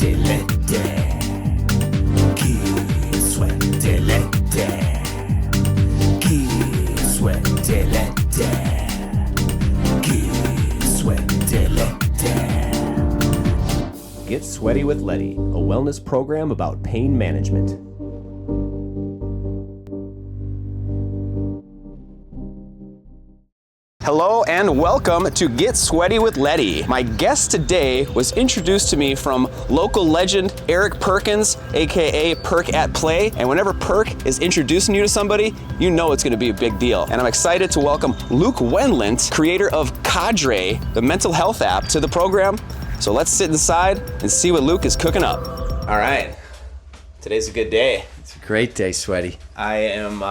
sweaty Leddy. Get sweaty Leddy. Get sweaty Leddy. Get sweaty Leddy. Get Sweaty with Leddy, a wellness program about pain management. Hello and welcome to Get Sweaty with Leddy. My guest today was introduced to me from local legend Eric Perkins, aka Perk at Play. And whenever Perk is introducing you to somebody, you know it's going to be a big deal. And I'm excited to welcome Luke Wendlandt, creator of CADRE, the mental health app, to the program. So let's sit inside and see what Luke is cooking up. All right, today's a good day. It's a great day, Sweaty. I am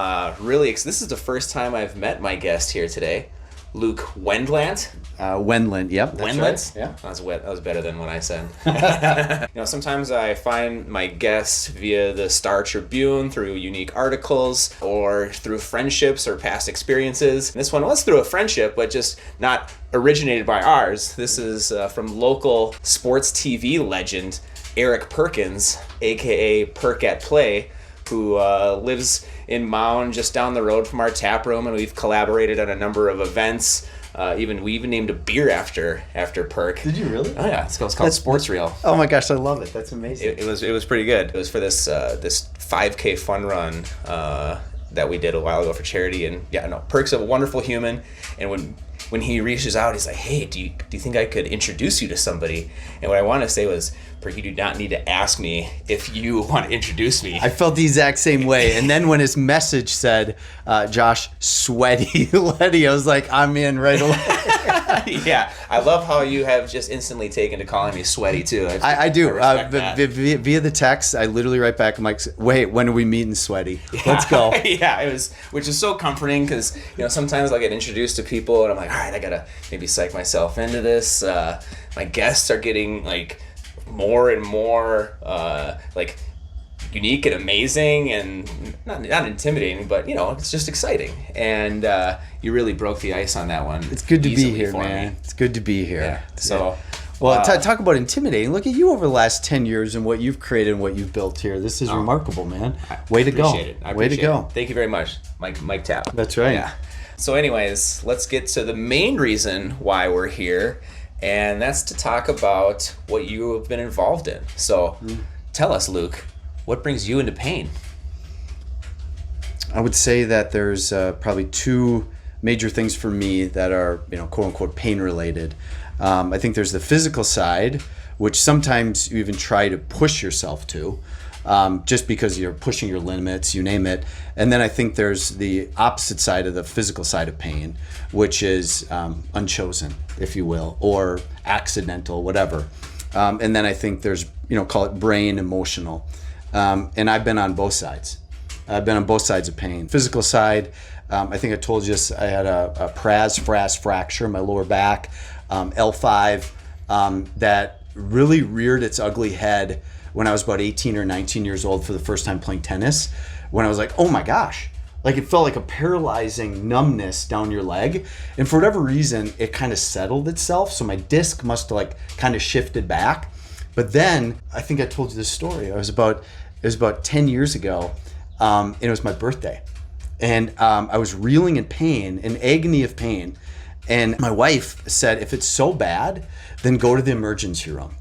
really this is the first time I've met my guest here today. Luke Wendlandt. Wendlandt, yep. Wendlandt? Right. Yeah. That was better than what I said. Sometimes I find my guests via the Star Tribune through unique articles or through friendships or past experiences. This one was through a friendship, but just not originated by ours. This is from local sports TV legend Eric Perkins, aka Perk at Play, who lives in Mound, just down the road from our tap room, and we've collaborated on a number of events. We even named a beer after Perk. Did you really? Oh yeah, it's called Sports Reel. Oh my gosh, I love it. That's amazing. It was pretty good. It was for this 5K fun run that we did a while ago for charity, and Perk's a wonderful human, and when he reaches out, he's like, hey, do you think I could introduce you to somebody? And what I want to say was, Perk, you do not need to ask me if you want to introduce me. I felt the exact same way. And then when his message said, Josh, Sweaty Leddy, I was like, I'm in right away. Yeah, I love how you have just instantly taken to calling me Sweaty, too. I do. Via the text, I literally write back, I'm like, wait, when are we meeting, Sweaty? Let's go. Yeah, which is so comforting because, sometimes I'll get introduced to people and I'm like, all right, I got to maybe psych myself into this. My guests are getting, more and more, unique and amazing and not intimidating, but it's just exciting. And you really broke the ice on that one. It's good to be here, man. It's good to be here. Yeah. So, well, talk about intimidating. Look at you over the last 10 years and what you've created and what you've built here. This is remarkable, man. Way to go. Way to go. Thank you very much, Mike Tap. That's right. Yeah. So, anyways, let's get to the main reason why we're here, and that's to talk about what you have been involved in. So, tell us, Luke. What brings you into pain? I would say that there's probably two major things for me that are, quote unquote, pain related. I think there's the physical side, which sometimes you even try to push yourself to, just because you're pushing your limits, you name it. And then I think there's the opposite side of the physical side of pain, which is unchosen, if you will, or accidental, whatever. And then I think there's, call it brain emotional. And I've been on both sides. I've been on both sides of pain. Physical side, I think I told you this, I had a pras fracture in my lower back, L5, that really reared its ugly head when I was about 18 or 19 years old for the first time playing tennis, when I was like, oh my gosh, it felt like a paralyzing numbness down your leg. And for whatever reason, it kind of settled itself. So my disc must have kind of shifted back. But then I think I told you this story. It was about 10 years ago, and it was my birthday. And I was reeling in pain, in agony of pain. And my wife said, if it's so bad, then go to the emergency room.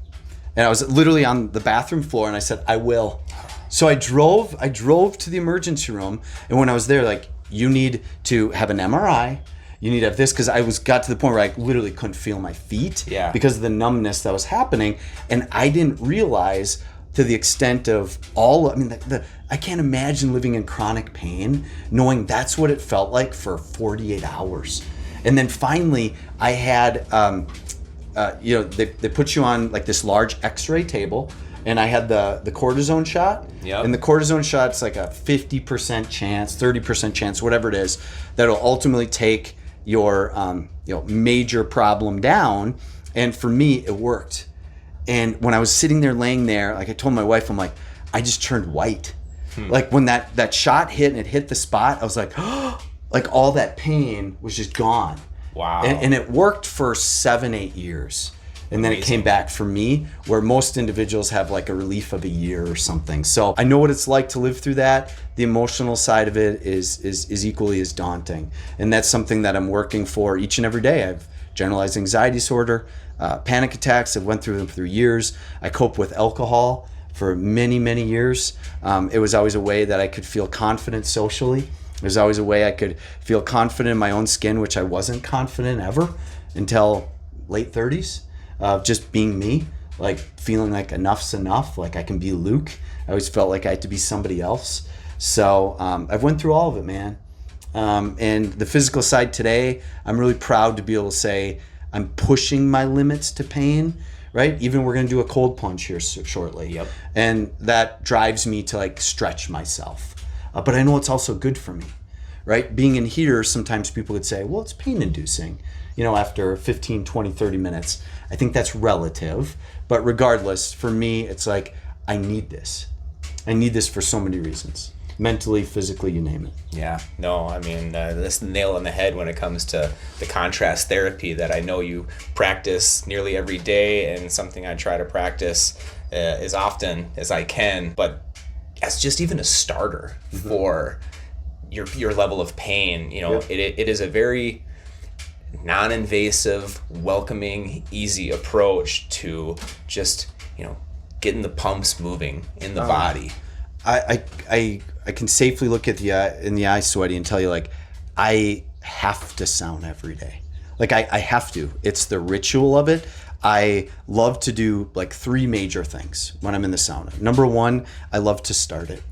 And I was literally on the bathroom floor, and I said, I will. So I drove to the emergency room, and when I was there, you need to have an MRI. You need to have this, because I got to the point where I literally couldn't feel my feet because of the numbness that was happening. And I didn't realize to the extent of I can't imagine living in chronic pain, knowing that's what it felt like for 48 hours. And then finally I had, they put you on this large x-ray table, and I had the cortisone shot. Yep. And the cortisone shot's a 50% chance, 30% chance, whatever it is, that'll ultimately take your major problem down. And for me, it worked. And when I was sitting there, laying there, I told my wife, I'm like, I just turned white. When that shot hit and it hit the spot, I was like, oh, all that pain was just gone. Wow. And it worked for 7-8 years. And then it came back for me, where most individuals have like a relief of a year or something. So I know what it's like to live through that. The emotional side of it is equally as daunting. And that's something that I'm working for each and every day. I have generalized anxiety disorder, panic attacks. I've went through them for years. I cope with alcohol for many, many years. It was always a way that I could feel confident socially. It was always a way I could feel confident in my own skin, which I wasn't confident ever until late 30s. Just being me, like feeling like enough's enough, like I can be Luke. I always felt like I had to be somebody else. So I've went through all of it, man. And the physical side today, I'm really proud to be able to say I'm pushing my limits to pain, right? Even we're going to do a cold plunge here shortly. Yep. And that drives me to like stretch myself. But I know it's also good for me, right? Being in here, sometimes people would say, well, it's pain inducing, after 15, 20, 30 minutes. I think that's relative, but regardless, for me, it's like, I need this. I need this for so many reasons. Mentally, physically, you name it. Yeah, no, I mean, that's the nail on the head when it comes to the contrast therapy that I know you practice nearly every day, and something I try to practice as often as I can, but as just even a starter for your level of pain, it is a very non-invasive, welcoming, easy approach to just, getting the pumps moving in the body. I can safely look at in the eye, Sweaty, and tell you, like, I have to sauna every day. Like, I have to. It's the ritual of it. I love to do like 3 major things when I'm in the sauna. Number 1, I love to start it.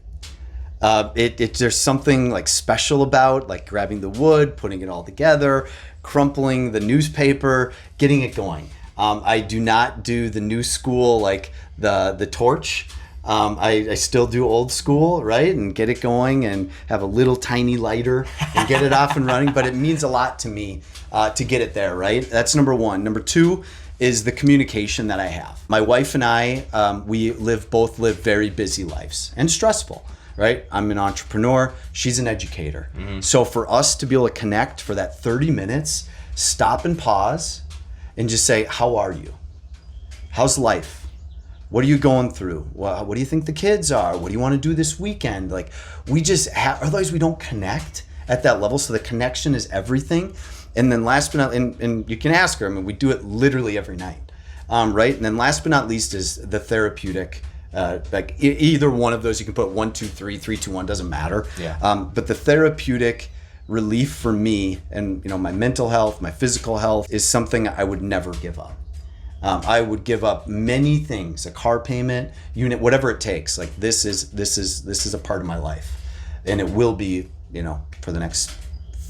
There's something like special about like grabbing the wood, putting it all together, crumpling the newspaper, getting it going. I do not do the new school, like the torch. I still do old school, right? And get it going and have a little tiny lighter and get it off and running. But it means a lot to me to get it there, right? That's number 1. Number 2 is the communication that I have. My wife and I, we both live very busy lives and stressful, right? I'm an entrepreneur. She's an educator. Mm-hmm. So for us to be able to connect for that 30 minutes, stop and pause and just say, how are you? How's life? What are you going through? What do you think the kids are? What do you want to do this weekend? Like, we just otherwise we don't connect at that level. So the connection is everything. And then last but not, and you can ask her, I mean, we do it literally every night, right? And then last but not least is the therapeutic, like either one of those, you can put 1, 2, 3, 3, 2, 1, doesn't matter. Yeah. But the therapeutic relief for me and, my mental health, my physical health is something I would never give up. I would give up many things, a car payment, unit, whatever it takes. Like this is a part of my life, and it will be, for the next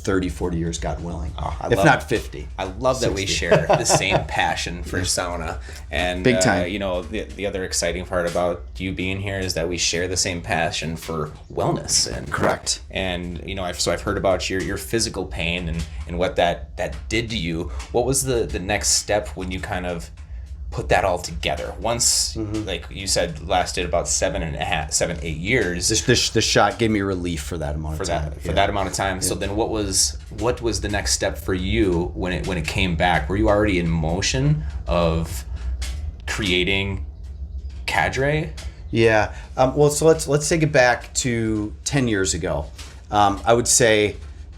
30, 40 years, God willing, if not 50. I love 60. That we share the same passion for sauna. And big time. The other exciting part about you being here is that we share the same passion for wellness. And correct. And I've heard about your physical pain and what that did to you. What was the next step when you kind of put that all together? Once, like you said, lasted about 8 years. The shot gave me relief for that amount of time. For that amount of time. Yeah. So then what was the next step for you when it came back? Were you already in motion of creating CADRE? Yeah. Well, so let's take it back to 10 years ago. I would say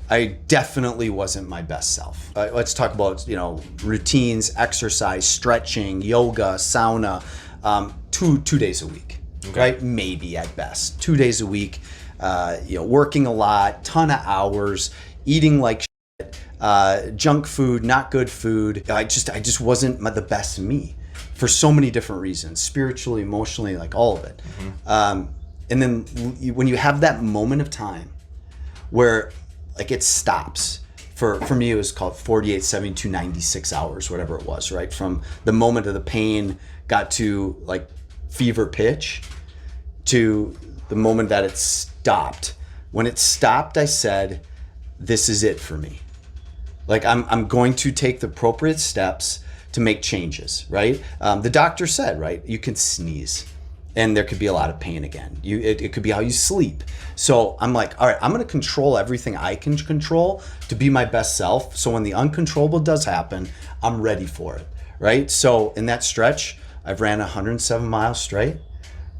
I definitely wasn't my best self. Let's talk about, routines, exercise, stretching, yoga, sauna, 2 days a week, okay. Right? Maybe at best 2 days a week, working a lot, ton of hours, eating like shit, junk food, not good food. I just wasn't the best me for so many different reasons, spiritually, emotionally, like all of it. Mm-hmm. And then when you have that moment of time where like it stops. For me, it was called 48, 72, 96 hours, whatever it was, right? From the moment of the pain got to like fever pitch to the moment that it stopped. When it stopped, I said, this is it for me. Like I'm going to take the appropriate steps to make changes, right? The doctor said, right, you can sneeze and there could be a lot of pain again. It could be how you sleep. So I'm like, all right, I'm gonna control everything I can control to be my best self. So when the uncontrollable does happen, I'm ready for it, right? So in that stretch, I've ran 107 miles straight.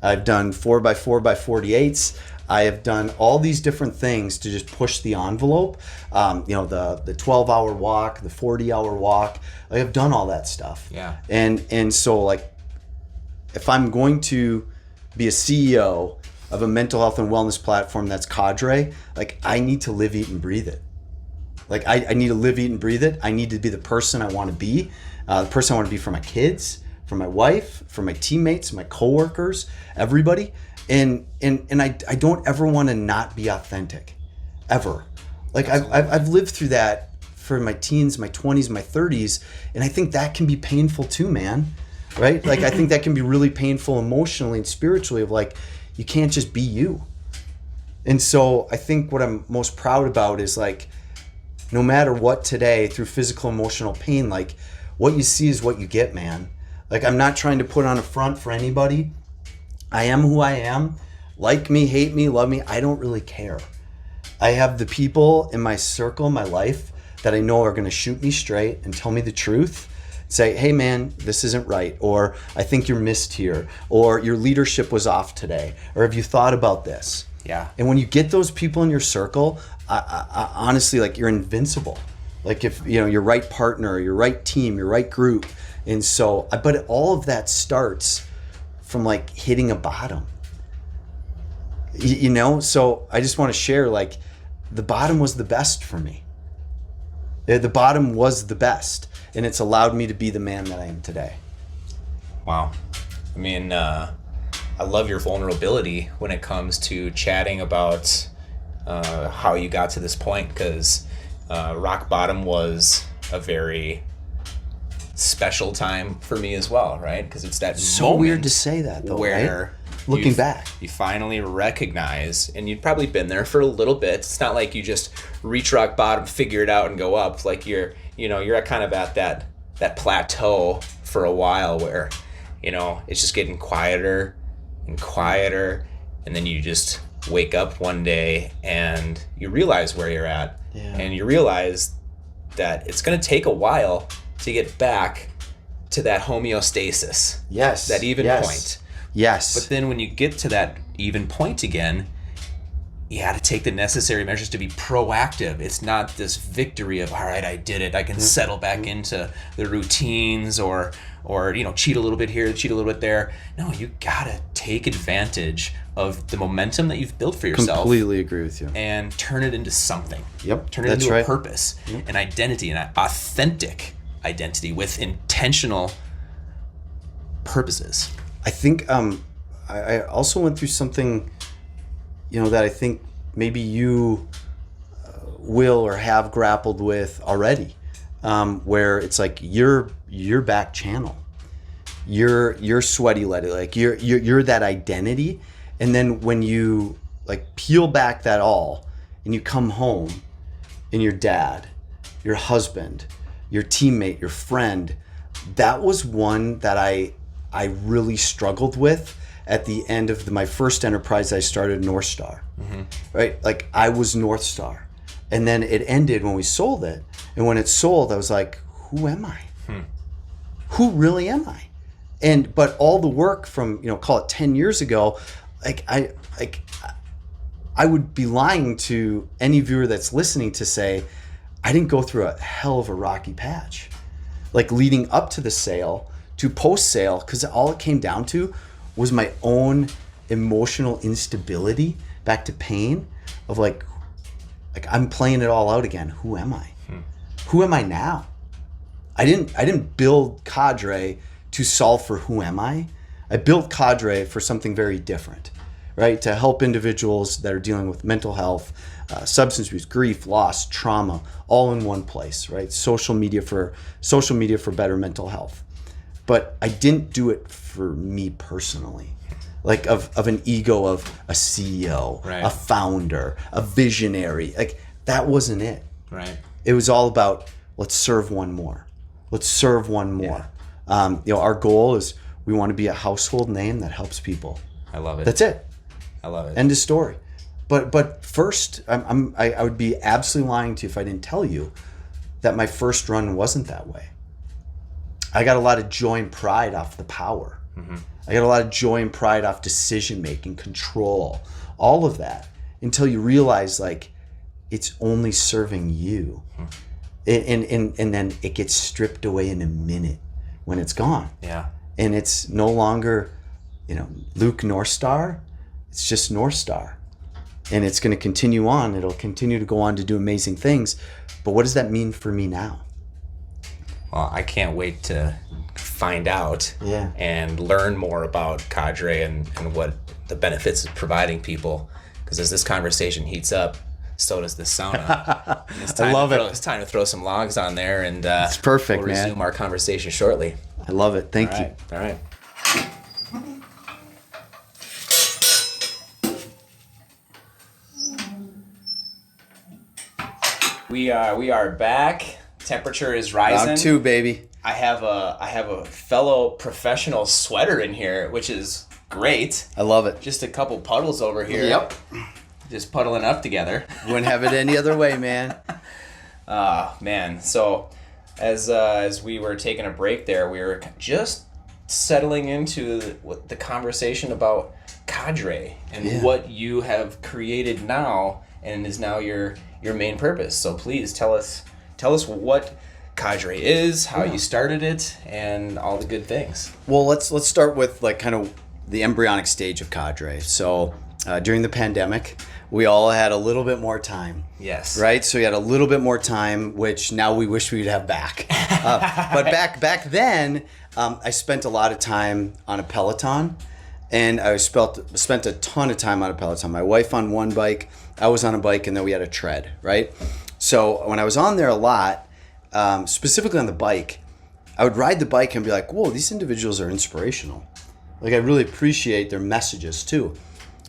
I've done 4x4x48s. I have done all these different things to just push the envelope. The 12-hour walk, the 40-hour walk. I have done all that stuff. Yeah. And so like, if I'm going to be a CEO of a mental health and wellness platform that's CADRE, like I need to live, eat, and breathe it. Like I need to live, eat, and breathe it. I need to be the person I want to be, the person I want to be for my kids, for my wife, for my teammates, my coworkers, everybody. And I don't ever want to not be authentic, ever. Like I've lived through that for my teens, my 20s, my 30s, and I think that can be painful too, man. Right? Like I think that can be really painful emotionally and spiritually, of like, you can't just be you. And so I think what I'm most proud about is like, no matter what today, through physical, emotional pain, like what you see is what you get, man. Like I'm not trying to put on a front for anybody. I am who I am. Like me, hate me, love me, I don't really care. I have the people in my circle, my life, that I know are going to shoot me straight and tell me the truth. Say, hey man, this isn't right, or I think you're missed here, or your leadership was off today, or have you thought about this? Yeah. And when you get those people in your circle, I honestly, like, you're invincible. Like if your right partner, your right team, your right group. And so, but all of that starts from like hitting a bottom. So I just want to share, like, the bottom was the best for me. The bottom was the best, and it's allowed me to be the man that I am today. Wow. I mean, I love your vulnerability when it comes to chatting about how you got to this point, because rock bottom was a very special time for me as well, right? Because it's that so weird to say that, though, where right? Looking back, you finally recognize, and you'd probably been there for a little bit. It's not like you just reach rock bottom, figure it out, and go up. Like you're at kind of at that plateau for a while where, it's just getting quieter and quieter, and then you just wake up one day and you realize where you're at, and you realize that it's going to take a while to get back to that homeostasis. Yes. That even point. Yes. But then when you get to that even point again, you got to take the necessary measures to be proactive. It's not this victory of, all right, I did it. I can settle back into the routines or cheat a little bit here, cheat a little bit there. No, you got to take advantage of the momentum that you've built for yourself. Completely agree with you. And turn it into something. Yep. Turn it into a purpose, an identity, an authentic identity with intentional purposes. I think I also went through something, that I think maybe you will or have grappled with already, where it's like your back channel, your sweaty Leddy, like you're that identity, and then when you like peel back that all, and you come home, and your dad, your husband, your teammate, your friend, that was one that I really struggled with at the end of my first enterprise. I started North Star, right? Like I was North Star, and then it ended when we sold it. And when it sold, I was like, who am I? Who really am I? But all the work from, call it 10 years ago, I would be lying to any viewer that's listening to say, I didn't go through a hell of a rocky patch, like leading up to the sale to post-sale, because all it came down to was my own emotional instability, back to pain of like I'm playing it all out again. Who am I? Who am I now? I didn't build CADRE to solve for who am I. I built CADRE for something very different, right? To help individuals that are dealing with mental health, substance abuse, grief, loss, trauma, all in one place, right? Social media for better mental health. But I didn't do it for me personally, like of an ego of a CEO, right, a founder, a visionary. Like that wasn't it. Right. It was all about, let's serve one more. Let's serve one more. Yeah. Our goal is we want to be a household name that helps people. I love it. That's it. I love it. End of story. But first, I would be absolutely lying to you if I didn't tell you that my first run wasn't that way. I got a lot of joy and pride off the power. I got a lot of joy and pride off decision making, control, all of that, until you realize like it's only serving you. And then it gets stripped away in a minute when it's gone. Yeah. And it's no longer, Luke North Star. It's just North Star. And it's going to continue on. It'll continue to go on to do amazing things. But what does that mean for me now? Well, I can't wait to find out and learn more about CADRE and what the benefits of providing people. Because as this conversation heats up, so does this sauna. I love it. It's time to throw some logs on there, and it's perfect, we'll resume our conversation shortly. I love it. Thank you. All right. We are back. Temperature is rising. Round 2, baby. I have a fellow professional sweater in here, which is great. I love it. Just a couple puddles over here. Yep. Just puddling up together. Wouldn't have it any other way, man. Man. So as we were taking a break there, we were just settling into the conversation about CADRE and what you have created now and is now your main purpose. So please tell us what CADRE is, how you started it, and all the good things. Well, let's start with like kind of the embryonic stage of CADRE. So during the pandemic, we all had a little bit more time. Yes. Right? So we had a little bit more time, which now we wish we'd have back. But back then, I spent a lot of time on a Peloton, and I spent a ton of time on a Peloton. My wife on one bike, I was on a bike, and then we had a tread, right? So when I was on there a lot, specifically on the bike, I would ride the bike and be like, whoa, these individuals are inspirational. Like, I really appreciate their messages too.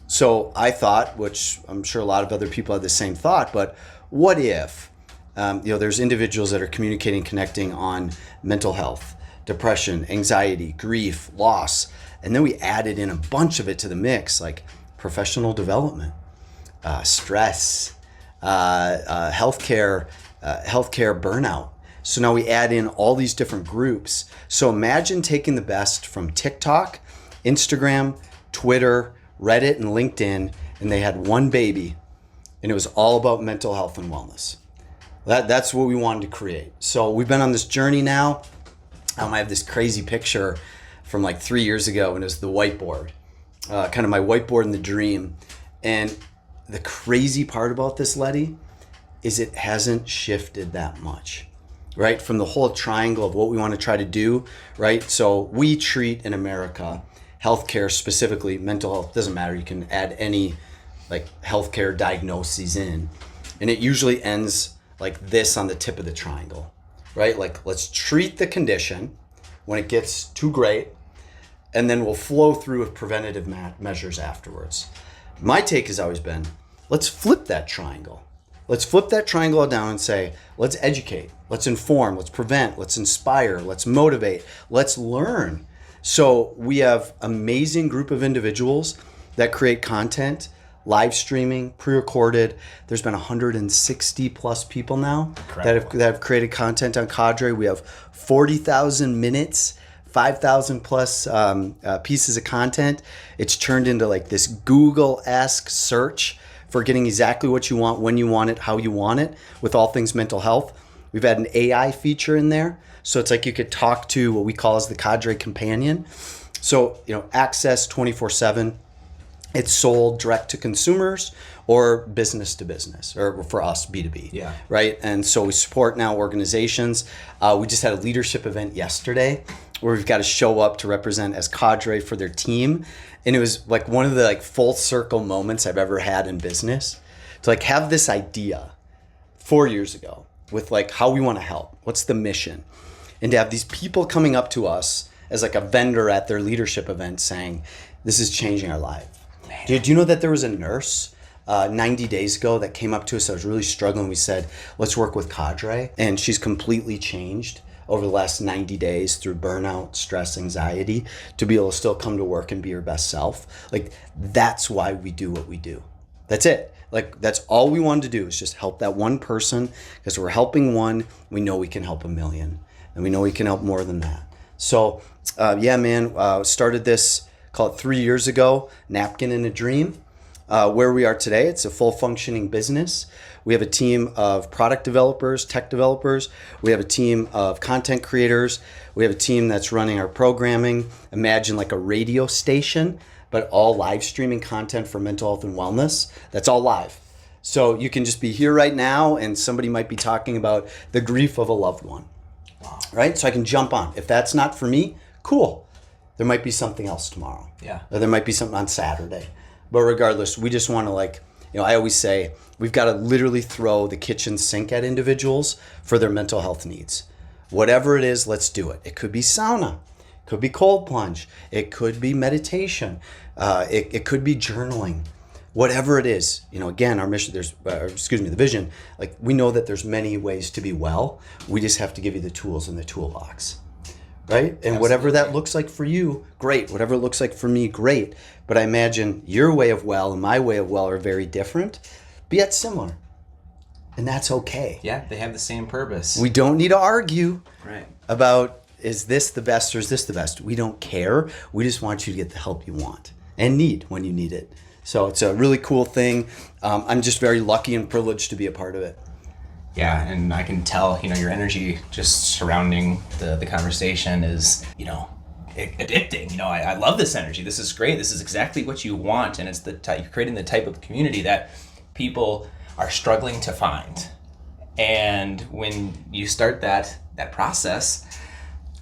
So I thought, which I'm sure a lot of other people had the same thought, but what if, there's individuals that are communicating, connecting on mental health, depression, anxiety, grief, loss, and then we added in a bunch of it to the mix, like professional development, stress, healthcare burnout. So now we add in all these different groups. So imagine taking the best from TikTok, Instagram, Twitter, Reddit, and LinkedIn, and they had one baby, and it was all about mental health and wellness. That's what we wanted to create. So we've been on this journey now. I have this crazy picture from like 3 years ago, and it was the whiteboard, kind of my whiteboard in the dream. And the crazy part about this, Leddy, is it hasn't shifted that much, right? From the whole triangle of what we want to try to do, right? So we treat in America healthcare, specifically mental health, doesn't matter. You can add any like healthcare diagnoses in, and it usually ends like this on the tip of the triangle, right? Like, let's treat the condition when it gets too great, and then we'll flow through with preventative measures afterwards. My take has always been, let's flip that triangle. Let's flip that triangle down and say, let's educate, let's inform, let's prevent, let's inspire, let's motivate, let's learn. So we have amazing group of individuals that create content, live streaming, pre-recorded. There's been 160 plus people now that have created content on CADRE. We have 40,000 minutes, 5,000 plus pieces of content. It's turned into like this Google-esque search for getting exactly what you want, when you want it, how you want it, with all things mental health. We've had an AI feature in there. So it's like you could talk to what we call as the CADRE companion. So, access 24/7. It's sold direct to consumers or business to business, or for us, B2B. Yeah. Right? And so we support now organizations. We just had a leadership event yesterday where we've got to show up to represent as CADRE for their team. And it was like one of the like full circle moments I've ever had in business to like have this idea 4 years ago with like how we want to help. What's the mission? And to have these people coming up to us as like a vendor at their leadership event saying, this is changing our life. Do you know that there was a nurse 90 days ago that came up to us that was really struggling? We said, let's work with CADRE. And she's completely changed over the last 90 days through burnout, stress, anxiety, to be able to still come to work and be her best self. Like, that's why we do what we do. That's it. Like, that's all we wanted to do is just help that one person, because we're helping one, we know we can help a million. And we know we can help more than that. So, yeah, man, started this, call it 3 years ago, Napkin and a Dream. Where we are today, it's a full functioning business. We have a team of product developers, tech developers. We have a team of content creators. We have a team that's running our programming. Imagine like a radio station, but all live streaming content for mental health and wellness. That's all live. So you can just be here right now and somebody might be talking about the grief of a loved one. Wow. Right? So I can jump on. If that's not for me, cool. There might be something else tomorrow. Yeah. Or there might be something on Saturday. But regardless, we just want to I always say we've got to literally throw the kitchen sink at individuals for their mental health needs. Whatever it is, let's do it. It could be sauna. It could be cold plunge. It could be meditation. It could be journaling. Whatever it is, again, our mission, the vision, we know that there's many ways to be well. We just have to give you the tools in the toolbox. Right? And Absolutely. Whatever that looks like for you, great. Whatever it looks like for me, great. But I imagine your way of well and my way of well are very different, but yet similar. And that's okay. Yeah, they have the same purpose. We don't need to argue right. about is this the best or is this the best. We don't care. We just want you to get the help you want and need when you need it. So it's a really cool thing. I'm just very lucky and privileged to be a part of it. Yeah, and I can tell, your energy just surrounding the conversation is, addicting. I love this energy. This is great. This is exactly what you want, and it's you're creating the type of community that people are struggling to find. And when you start that process,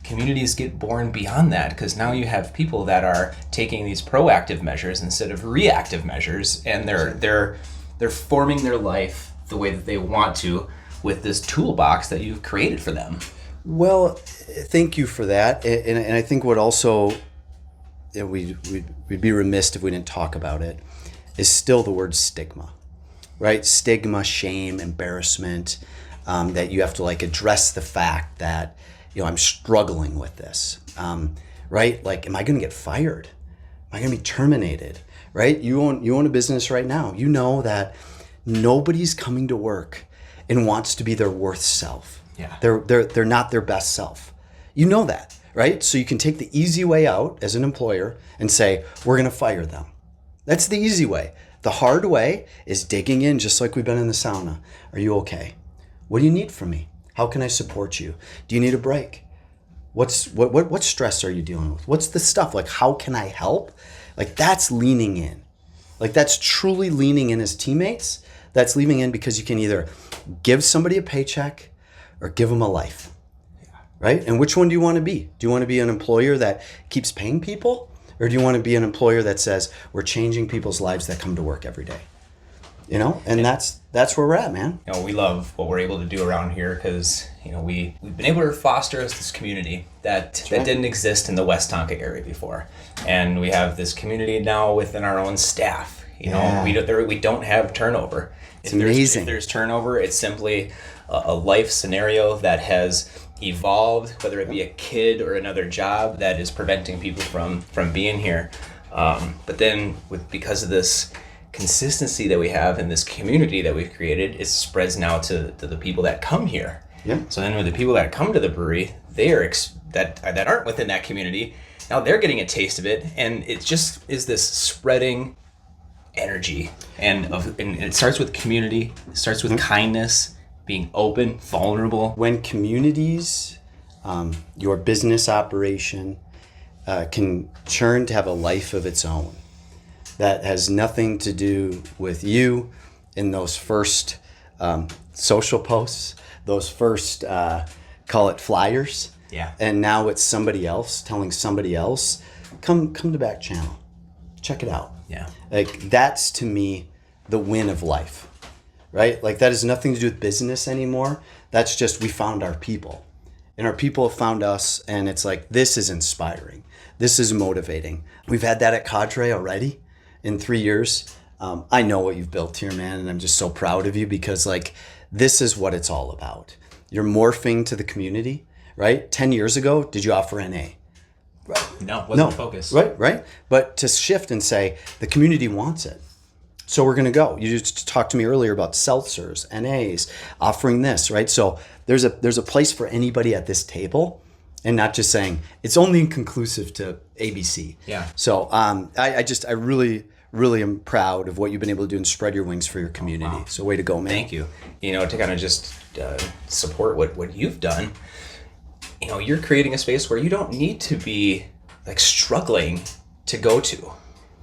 communities get born beyond that, because now you have people that are taking these proactive measures instead of reactive measures, and they're forming their life the way that they want to with this toolbox that you've created for them. Well, thank you for that. And I think what also we'd be remiss if we didn't talk about it is still the word stigma, right? Stigma, shame, embarrassment, that you have to address the fact that, I'm struggling with this, right? Am I going to get fired? Am I going to be terminated, right? You own a business right now. You know that nobody's coming to work and wants to be their worst self. Yeah. They're not their best self. You know that, right? So you can take the easy way out as an employer and say, we're going to fire them. That's the easy way. The hard way is digging in, just like we've been in the sauna. Are you okay? What do you need from me? How can I support you? Do you need a break? What stress are you dealing with? What's the stuff? How can I help? That's leaning in. That's truly leaning in as teammates. That's leaning in because you can either give somebody a paycheck or give them a life, right? And which one do you want to be? Do you want to be an employer that keeps paying people? Or do you want to be an employer that says, we're changing people's lives that come to work every day? And that's where we're at, man. We love what we're able to do around here because, we've been able to foster this community that didn't exist in the West Tonka area before. And we have this community now within our own staff. We don't have turnover. It's amazing. If there's turnover, it's simply a life scenario that has evolved, whether it be a kid or another job that is preventing people from being here. But then because of this consistency that we have in this community that we've created, it spreads now to the people that come here. Yeah. So then with the people that come to the brewery, they are that aren't within that community, now they're getting a taste of it, and it just is this spreading energy, and it starts with community. It starts with kindness, being open, vulnerable. When communities, your business operation, can churn to have a life of its own that has nothing to do with you in those first social posts, those first call it flyers. Yeah. And now it's somebody else telling somebody else, come to back channel, check it out. Yeah. That's to me the win of life, right? That has nothing to do with business anymore. That's just, we found our people, and our people have found us, and it's this is inspiring. This is motivating. We've had that at CADRE already in 3 years. I know what you've built here, man, and I'm just so proud of you because this is what it's all about. You're morphing to the community, right? 10 years ago, did you offer NA? Right. No, wasn't the focus. Right. But to shift and say, the community wants it. So we're going to go. You just talked to me earlier about seltzers, NAs, offering this, right? So there's a place for anybody at this table. and not just saying it's only inconclusive to ABC. Yeah. So I really am proud of what you've been able to do and spread your wings for your community. Wow. So way to go, man. Thank you. You know, to kind of just support what you've done, you know, you're creating a space where you don't need to be like struggling to go to.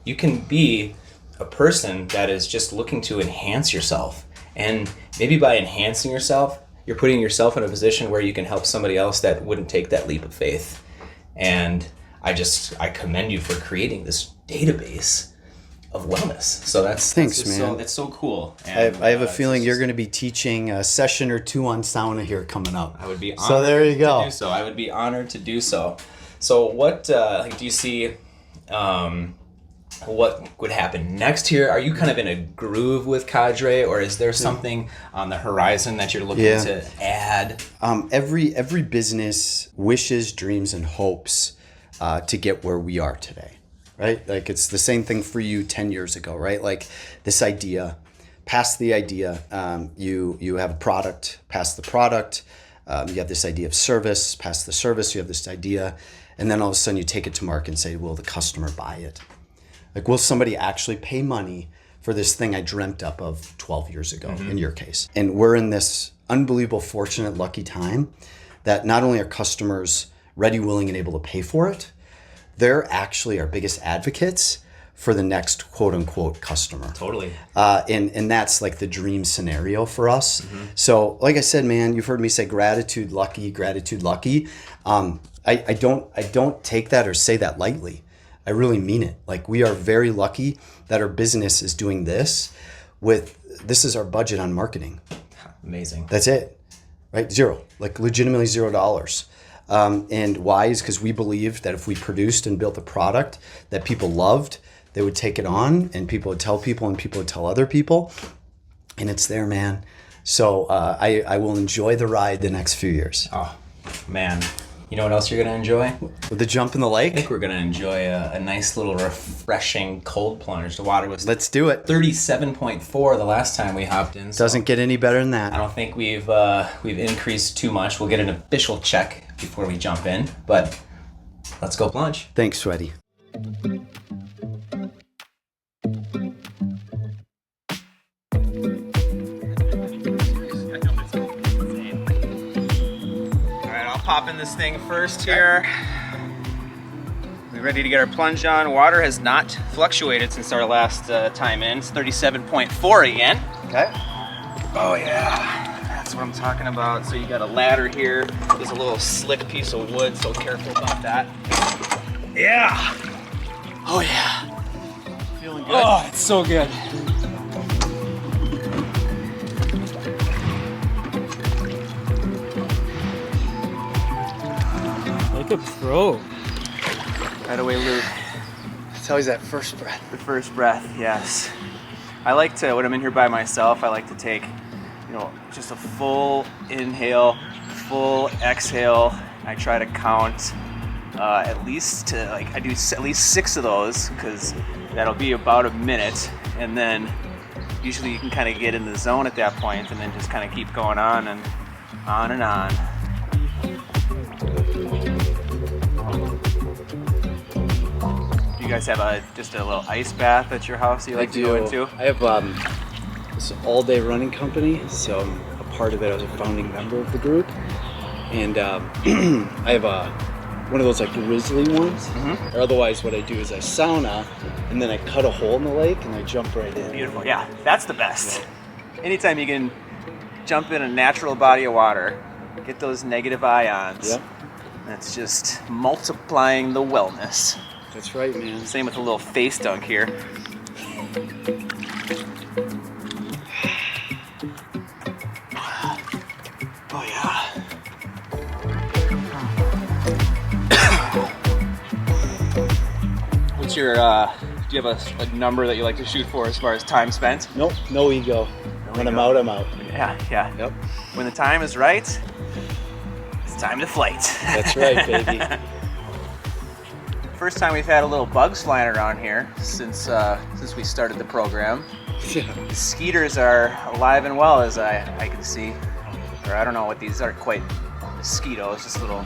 You can be a person that is just looking to enhance yourself. And maybe by enhancing yourself, you're putting yourself in a position where you can help somebody else that wouldn't take that leap of faith. And I commend you for creating this database of wellness. So Thanks, man. It's so cool. And, I have a feeling you're going to be teaching a session or two on sauna here coming up. I would be honored so there you go. to do so. I would be honored to do so. So what do you see what would happen next here? Are you kind of in a groove with CADRE, or is there something on the horizon that you're looking to add? Every business wishes, dreams, and hopes to get where we are today, right? Like it's the same thing for you 10 years ago, right? Like this idea, past the idea, you have a product, past the product, you have this idea of service, past the service, you have this idea, and then all of a sudden you take it to market and say, will the customer buy it? Like, will somebody actually pay money for this thing I dreamt up of 12 years ago, in your case? And we're in this unbelievable, fortunate, lucky time that not only are customers ready, willing, and able to pay for it, they're actually our biggest advocates for the next quote unquote customer. Totally. And that's like the dream scenario for us. So like I said, man, you've heard me say gratitude, lucky. I don't take that or say that lightly. I really mean it. Like, we are very lucky that our business is doing this this is our budget on marketing. Amazing. That's it, right? Zero, like legitimately $0. And why is because we believed that if we produced and built a product that people loved, they would take it on, and people would tell people, and people would tell other people, and it's there, man. So I will enjoy the ride the next few years. Oh, man. You know what else you're going to enjoy? With the jump in the I think lake? we're going to enjoy a nice little refreshing cold plunge. The water was Let's do it. 37.4 the last time we hopped in. So Doesn't get any better than I that. don't think we've increased too much. We'll get an official check before we jump in, but let's go plunge. Thanks, Sweaty. Pop in this thing first here. We're ready to get our plunge on. Water has not fluctuated since our last time in. It's 37.4 again. Okay. Oh yeah, that's what I'm talking about. So you got a ladder here. There's a little slick piece of wood, so careful about that. Yeah. Oh yeah. Feeling good? Oh, it's so good. Like a pro. Right away, Luke. It's always that first breath. The first breath, yes. I like to, when I'm in here by myself, I like to take, just a full inhale, full exhale. I try to count at least I do at least 6 of those, because that'll be about a minute. And then usually you can kind of get in the zone at that point, and then just kind of keep going on and on and on. You guys have just a little ice bath at your house you like to go into? I have this all-day running company, so I'm a part of it. I was a founding member of the group, and I have one of those like grizzly ones. Or otherwise, what I do is I sauna, and then I cut a hole in the lake and I jump right in. Beautiful. Yeah, that's the best. Anytime you can jump in a natural body of water, get those negative ions. Yep. That's just multiplying the wellness. That's right, man. Same with a little face dunk here. Oh yeah. What's your, do you have a number that you like to shoot for as far as time spent? Nope, no ego. When I'm out, I'm out. Yeah. Yep. When the time is right, it's time to flight. That's right, baby. First time we've had a little bugs flying around here since we started the program. Yeah. The skeeters are alive and well, as I can see. Or I don't know what these aren't quite mosquitoes, just little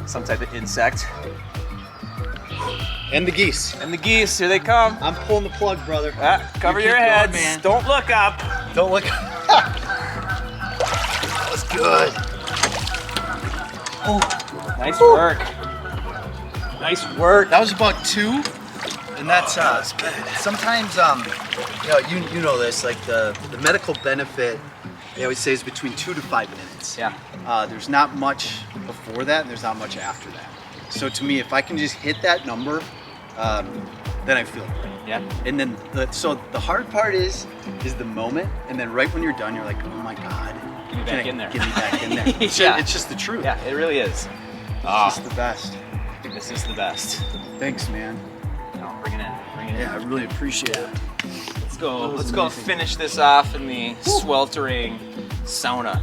some type of insect. And the geese. And the geese, here they come. I'm pulling the plug, brother. Cover You your keep going, heads. man. Don't look up. Don't look. That was good. Nice work. Nice work. That was about 2, and that's sometimes you know this, like the medical benefit they always say is between 2 to 5 minutes. Yeah. There's not much before that, and there's not much after that. So to me, if I can just hit that number, then I feel great. Yeah. And then so the hard part is the moment, and then right when you're done, you're like, oh my God, Get me back in there. Get me back in there. It's just the truth. Yeah, it really is. It's just the best. This is the best. Thanks, man. No, bring it in. Bring it in. Yeah, I really appreciate it. Let's go. was Let's go amazing. finish this off in the sweltering sauna.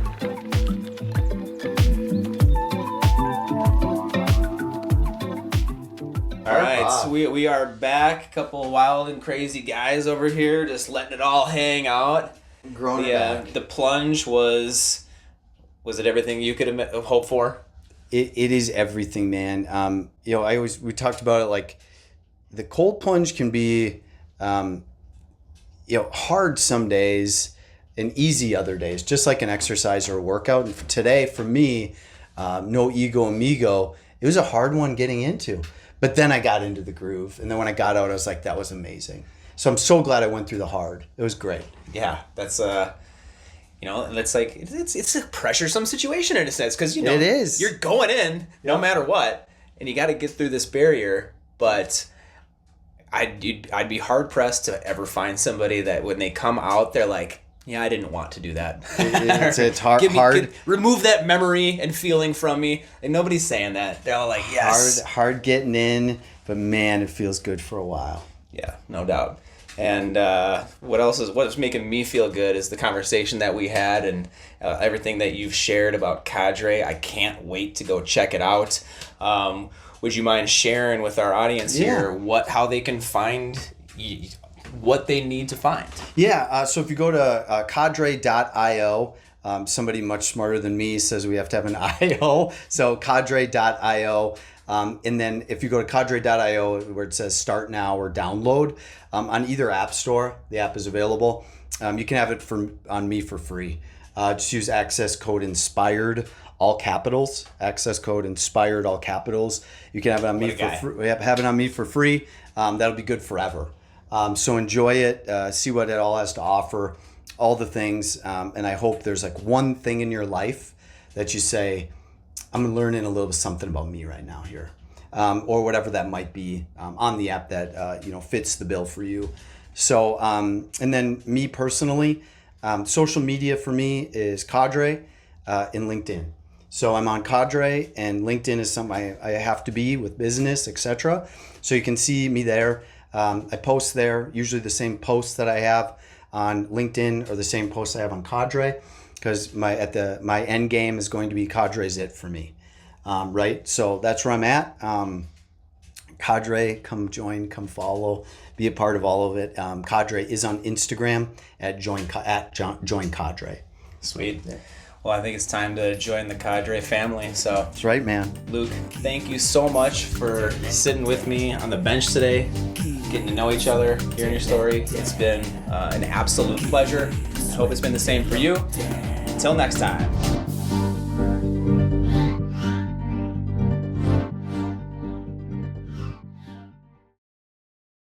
All right, so we are back. A couple of wild and crazy guys over here, just letting it all hang out. Growing The plunge was it everything you could have hoped for? It is everything, man. We talked about it, like the cold plunge can be, hard some days and easy other days, just like an exercise or a workout. And today, for me, no ego amigo, it was a hard one getting into. But then I got into the groove. And then when I got out, I was like, that was amazing. So I'm so glad I went through the hard. It was great. Yeah, that's it's like it's a pressuresome situation in a sense because It is. you're going in no matter what, and you got to get through this barrier. But I'd be hard pressed to ever find somebody that when they come out, they're like, yeah, I didn't want to do that. It's hard. Remove that memory and feeling from me, and nobody's saying that. They're all like, yes, Hard getting in, but man, it feels good for a while. yeah, no doubt. And what is making me feel good is the conversation that we had and everything that you've shared about CADRE. I can't wait to go check it out. Would you mind sharing with our audience here how they can find what they need to find? Yeah, so if you go to cadre.io, somebody much smarter than me says we have to have an IO, so cadre.io. And then if you go to cadre.io where it says start now or download, on either app store, the app is available. You can have it on me for free. Just use access code INSPIRED, all capitals. Access code INSPIRED, all capitals. You can have it on me for free. Have it on me for free. That'll be good forever. So enjoy it. See what it all has to offer. All the things. And I hope there's like one thing in your life that you say, I'm learning a little bit something about me right now here, or whatever that might be on the app that fits the bill for you. So, and then me personally, social media for me is CADRE and LinkedIn. So I'm on CADRE, and LinkedIn is something I have to be with business, etc. So you can see me there. I post there, usually the same posts that I have on LinkedIn or the same posts I have on CADRE. Because my end game is going to be CADRE's it for me, right? So that's where I'm at. CADRE, come join, come follow, be a part of all of it. CADRE is on Instagram at join CADRE. Sweet. Well, I think it's time to join the CADRE family. So That's right, man. Luke, thank you so much for sitting with me on the bench today, getting to know each other, hearing your story. It's been an absolute pleasure. I hope it's been the same for you. Until next time.